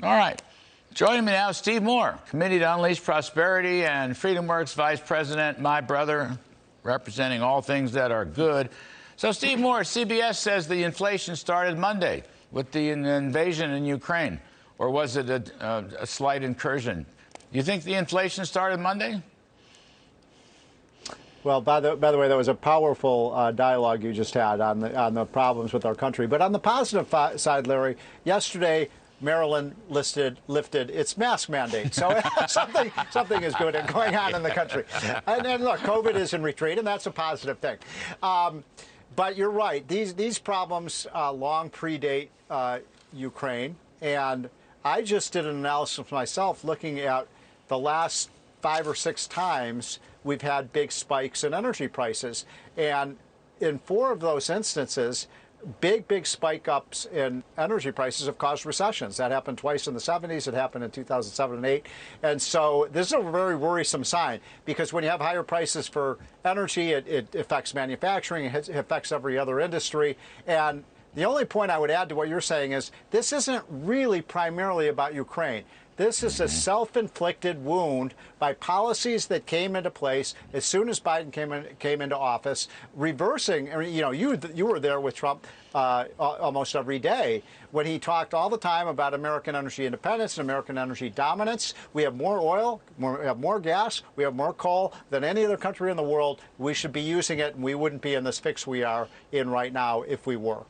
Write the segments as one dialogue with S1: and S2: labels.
S1: All right. Joining me now, Steve Moore, Committee to Unleash Prosperity and FreedomWorks Vice President, my brother, representing all things that are good. So, Steve Moore, CBS says the inflation started Monday with the invasion in Ukraine, or was it a slight incursion? You think the inflation started Monday?
S2: Well, by the way, that was a powerful dialogue you just had on the problems with our country. But on the positive side, Larry, yesterday Maryland lifted its mask mandate, so something is good going on in the country. And look, COVID is in retreat, and that's a positive thing. But you're right; these problems long predate Ukraine, and I just did an analysis myself, looking at the last 5 or 6 times we've had big spikes in energy prices, and in 4 of those instances, big spike ups in energy prices have caused recessions. That happened twice in the 70s. It happened in 2007 and 8. And so this is a very worrisome sign, because when you have higher prices for energy, it affects manufacturing, it affects every other industry. And the only point I would add to what you're saying is this isn't really primarily about Ukraine. This is a self-inflicted wound by policies that came into place as soon as Biden came into office, reversing. I mean, you were there with Trump almost every day when he talked all the time about American energy independence and American energy dominance. We have more oil, we have more gas, we have more coal than any other country in the world. We should be using it, and we wouldn't be in this fix we are in right now if we were.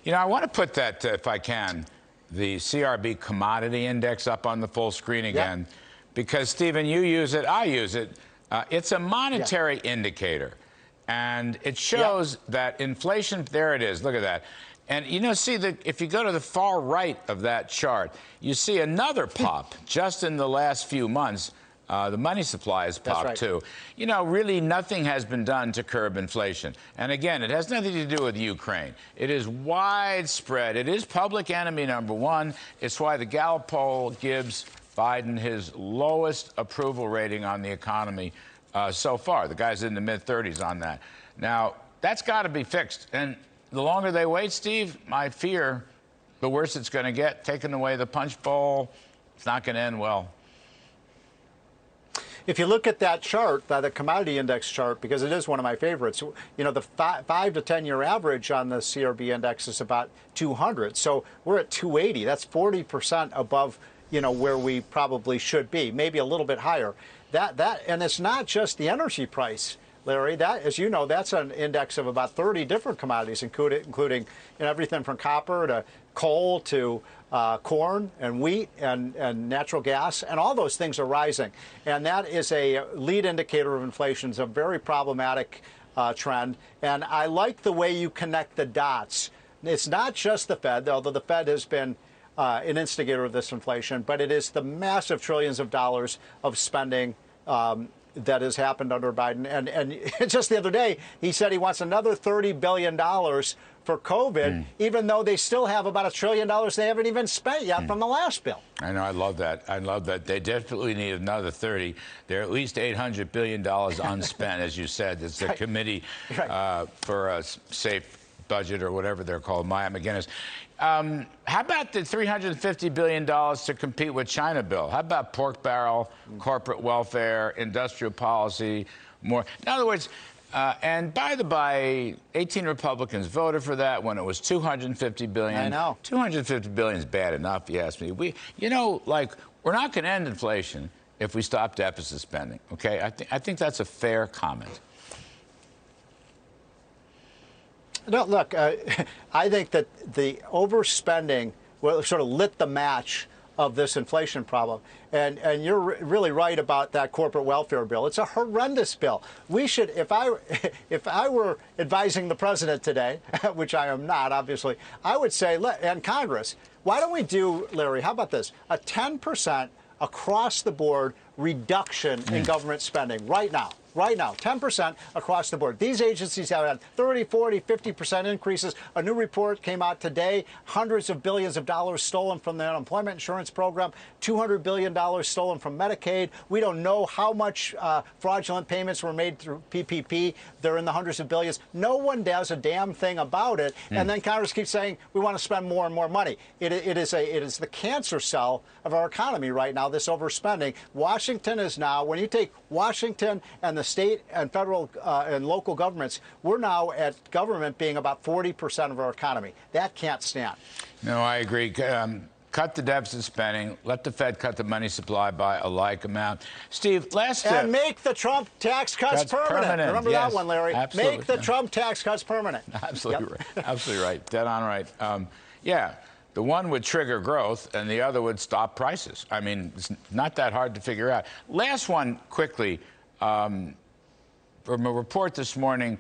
S1: I want to put that, if I can, the CRB commodity index up on the full screen again, because, Stephen, you use it, I use it. It's a monetary indicator, and it shows that inflation, there it is, look at that. And, see, if you go to the far right of that chart, you see another pop just in the last few months. The money supply has popped, too. Really nothing has been done to curb inflation. And again, it has nothing to do with Ukraine. It is widespread. It is public enemy number one. It's why the Gallup poll gives Biden his lowest approval rating on the economy so far. The guy's in the mid-30s on that. Now, that's got to be fixed. And the longer they wait, Steve, my fear, the worse it's going to get. Taking away the punch bowl, it's not going to end well.
S2: If you look at that chart, the commodity index chart, because it is one of my favorites, the 5 to 10 year average on the CRB index is about 200. So we're at 280. That's 40% above, where we probably should be, maybe a little bit higher. And it's not just the energy price, Larry. That, as you know, that's an index of about 30 different commodities, including everything from copper to coal to corn and wheat and natural gas, and all those things are rising. And that is a lead indicator of inflation. It's a very problematic trend. And I like the way you connect the dots. It's not just the Fed, although the Fed has been an instigator of this inflation, but it is the massive trillions of dollars of spending that has happened under Biden. And just the other day, he said he wants another $30 billion for COVID, even though they still have about $1 trillion they haven't even spent yet from the last bill.
S1: I know. I love that. I love that. They definitely need another 30. They're at least $800 billion unspent, as you said. It's the committee for a safe budget, or whatever they're called, Maya McGinnis. How about the $350 billion to compete with China bill? How about pork barrel, corporate welfare, industrial policy, more? In other words, and by the by, 18 Republicans voted for that when it was $250 billion.
S2: I know.
S1: $250 billion is bad enough, you ask me. We're not going to end inflation if we stop deficit spending, okay? I think that's a fair comment.
S2: No, look, I think that the overspending sort of lit the match of this inflation problem. And you're really right about that corporate welfare bill. It's a horrendous bill. We should, if I were advising the president today, which I am not, obviously, I would say, and Congress, why don't we do, Larry, how about this, a 10% across the board reduction in government spending right now. Right now, 10% across the board. These agencies have had 30, 40, 50% increases. A new report came out today. Hundreds of billions of dollars stolen from the unemployment insurance program. $200 billion stolen from Medicaid. We don't know how much fraudulent payments were made through PPP. They're in the hundreds of billions. No one does a damn thing about it. And then Congress keeps saying we want to spend more and more money. It is the cancer cell of our economy right now, this overspending. Washington is now, when you take Washington and the state and federal and local governments, we're now at government being about 40% of our economy. That can't stand.
S1: No, I agree. Cut the deficit spending. Let the Fed cut the money supply by a like amount. Steve, last
S2: and make the Trump tax cuts permanent. Remember that one, Larry?
S1: Absolutely.
S2: Make the Trump tax cuts permanent.
S1: Absolutely right. Absolutely right. Dead on right. Yeah. The one would trigger growth, and the other would stop prices. I mean, it's not that hard to figure out. Last one, quickly, from a report this morning,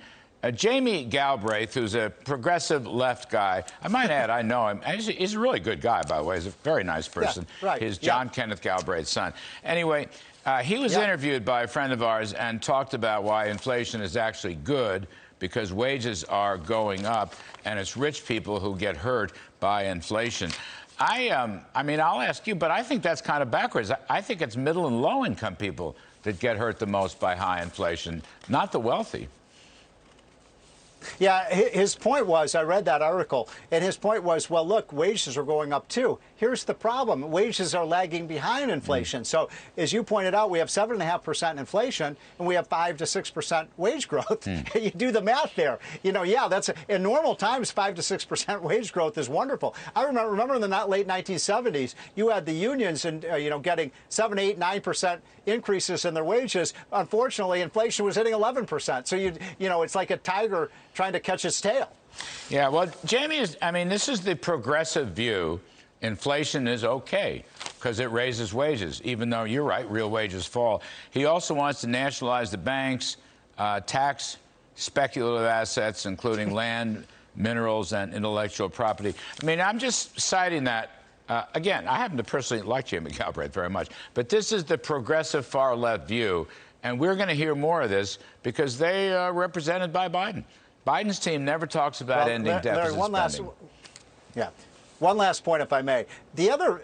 S1: Jamie Galbraith, who's a progressive left guy. I might add, I know him. He's a really good guy, by the way. He's a very nice person.
S2: Yeah, right.
S1: He's John Kenneth Galbraith's son. Anyway, he was interviewed by a friend of ours and talked about why inflation is actually good, because wages are going up, and it's rich people who get hurt by inflation. I mean, I'll ask you, but I think that's kind of backwards. I think it's middle and low income people that get hurt the most by high inflation, not the wealthy.
S2: Yeah, his point was, I read that article, and his point was, well, look, wages are going up too. Here's the problem. Wages are lagging behind inflation. So as you pointed out, we have 7.5% inflation, and we have 5 to 6% wage growth. You do the math there. You know, yeah, that's in normal times, 5 to 6% wage growth is wonderful. I remember in the late 1970s, you had the unions and getting 7, 8, 9% increases in their wages. Unfortunately, inflation was hitting 11%. So it's like a tiger trying to catch its tail.
S1: Yeah, well, Jamie this is the progressive view. Inflation is okay because it raises wages, even though you're right, real wages fall. He also wants to nationalize the banks, tax speculative assets, including land, minerals, and intellectual property. I mean, I'm just citing that. Again, I happen to personally like Jamie Galbraith very much, but this is the progressive far-left view, and we're going to hear more of this because they are represented by Biden. Biden's team never talks about ending deficit spending.
S2: One last point, if I may. The other,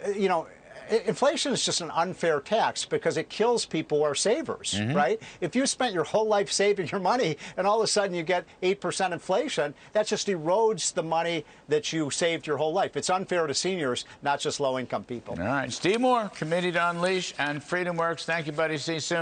S2: inflation is just an unfair tax because it kills people who are savers, right? If you spent your whole life saving your money and all of a sudden you get 8% inflation, that just erodes the money that you saved your whole life. It's unfair to seniors, not just low-income people.
S1: All right. Steve Moore, Committee to Unleash and FreedomWorks. Thank you, buddy. See you soon.